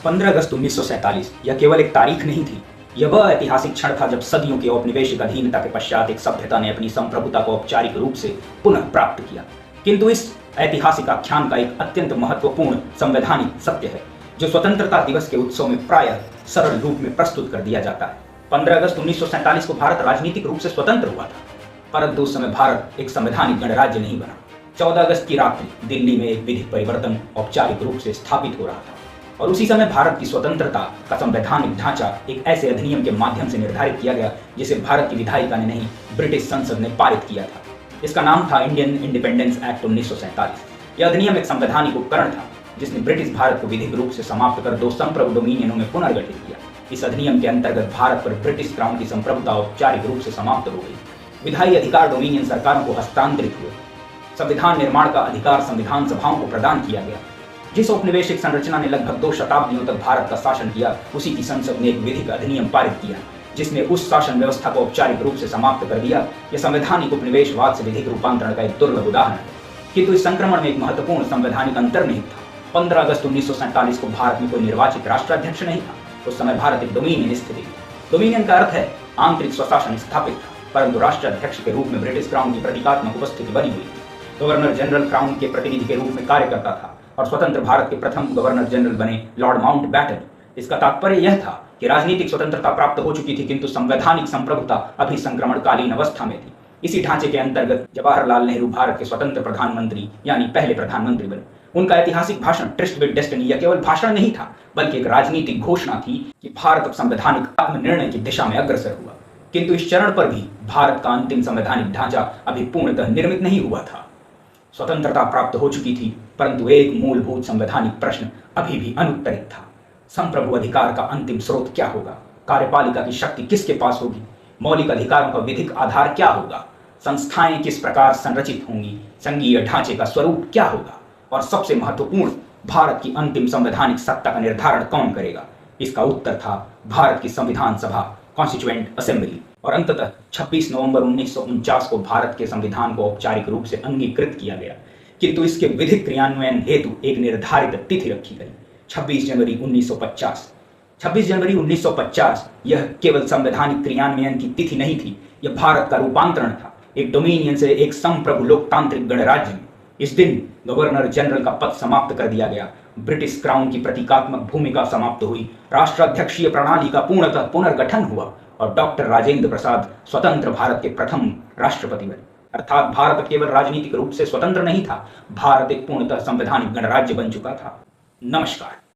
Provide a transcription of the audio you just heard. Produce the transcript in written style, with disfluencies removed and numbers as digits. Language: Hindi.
15 अगस्त 1947 यह केवल एक तारीख नहीं थी। यह वह ऐतिहासिक क्षण था जब सदियों की औपनिवेशिक अधीनता के पश्चात एक सभ्यता ने अपनी संप्रभुता को औपचारिक रूप से पुनः प्राप्त किया। किंतु इस ऐतिहासिक आख्यान का एक अत्यंत महत्वपूर्ण संवैधानिक सत्य है जो स्वतंत्रता दिवस के उत्सव में प्रायः सरल रूप में प्रस्तुत कर दिया जाता है। 15 अगस्त 1947 को भारत राजनीतिक रूप से स्वतंत्र हुआ था, परंतु उस समय भारत एक संवैधानिक गणराज्य नहीं बना। 14 अगस्त की रात्रि दिल्ली में एक विधिक परिवर्तन औपचारिक रूप से स्थापित हो रहा था और उसी समय भारत की स्वतंत्रता का संवैधानिक ढांचा एक ऐसे अधिनियम के माध्यम से निर्धारित किया गया जिसे भारत की विधायिका ने नहीं, ब्रिटिश संसद ने पारित किया था। इसका नाम था इंडियन इंडिपेंडेंस एक्ट 1947। यह अधिनियम एक संवैधानिक उपकरण था जिसने ब्रिटिश भारत को विधिक रूप से समाप्त कर दो संप्रभु डोमिनियनों में पुनर्गठित किया। इस अधिनियम के अंतर्गत भारत पर ब्रिटिश क्राउन की संप्रभुता औपचारिक रूप से समाप्त हो गई। विधायी अधिकार डोमिनियन सरकारों को हस्तांतरित हुए। संविधान निर्माण का अधिकार संविधान सभाओं को प्रदान किया गया। जिस औपनिवेशिक संरचना ने लगभग 2 शताब्दियों तक भारत का शासन किया, उसी की संसद ने एक विधिक अधिनियम पारित किया जिसने उस शासन व्यवस्था को औपचारिक रूप से समाप्त कर दिया। यह संवैधानिक उपनिवेशवाद से विधिक रूपांतरण का एक दुर्लभ उदाहरण है। किंतु इस संक्रमण में एक महत्वपूर्ण संवैधानिक अंतर्निहित था। 15 अगस्त 1947 को भारत में कोई निर्वाचित राष्ट्राध्यक्ष नहीं था। उस समय भारत एक डोमिनियन स्थिति थी। डोमिनियन का अर्थ है आंतरिक स्वशासन स्थापित था, परंतु राष्ट्राध्यक्ष के रूप में ब्रिटिश क्राउन की प्रतीकात्मक उपस्थिति बनी हुई थी। गवर्नर जनरल क्राउन के प्रतिनिधि के रूप में कार्य करता था और स्वतंत्र भारत के प्रथम गवर्नर जनरल बने लॉर्ड माउंटबैटन। इसका तात्पर्य यह था कि राजनीतिक स्वतंत्रता प्राप्त हो चुकी थी, किंतु संवैधानिक संप्रभुता अभी संक्रमणकालीन अवस्था में थी। इसी ढांचे के अंतर्गत जवाहरलाल नेहरू भारत के स्वतंत्र प्रधानमंत्री यानी पहले प्रधानमंत्री बने। उनका ऐतिहासिक भाषण ट्रिस्ट विद डेस्टिनी यह केवल भाषण नहीं था, बल्कि एक राजनीतिक घोषणा थी कि भारत अब संवैधानिक आत्मनिर्णय की दिशा में अग्रसर हुआ। किंतु इस चरण पर भी भारत का अंतिम संवैधानिक ढांचा अभी पूर्णतः निर्मित नहीं हुआ था। स्वतंत्रता प्राप्त हो चुकी थी, परंतु एक मूलभूत संवैधानिक प्रश्न अभी भी अनुत्तरित था। संप्रभु अधिकार का अंतिम स्रोत क्या होगा? कार्यपालिका की शक्ति किसके पास होगी? मौलिक अधिकारों का विधिक आधार क्या होगा? संस्थाएं किस प्रकार संरचित होंगी? संघीय ढांचे का स्वरूप क्या होगा? और सबसे महत्वपूर्ण, भारत की अंतिम संवैधानिक सत्ता का निर्धारण कौन करेगा? इसका उत्तर था भारत की संविधान सभा, कॉन्स्टिट्यूएंट असेंबली। और अंततः 26 नवंबर 1949 को भारत के संविधान को औपचारिक रूप से अंगीकृत किया गया, किंतु इसके विधिक क्रियान्वयन हेतु एक निर्धारित तिथि रखी गई, 26 जनवरी 1950। 26 जनवरी 1950 यह केवल संवैधानिक क्रियान्वयन की तिथि नहीं थी, यह भारत का रूपांतरण था एक डोमिनियन से एक संप्रभु लोकतांत्रिक गणराज्य में। इस दिन गवर्नर जनरल का पद समाप्त कर दिया गया, ब्रिटिश क्राउन की प्रतीकात्मक भूमिका समाप्त हुई, राष्ट्राध्यक्षीय प्रणाली का पूर्णतः पुनर्गठन हुआ और डॉक्टर राजेंद्र प्रसाद स्वतंत्र भारत के प्रथम राष्ट्रपति बने। अर्थात भारत केवल राजनीतिक रूप से स्वतंत्र नहीं था, भारत एक पूर्णतः संवैधानिक गणराज्य बन चुका था। नमस्कार।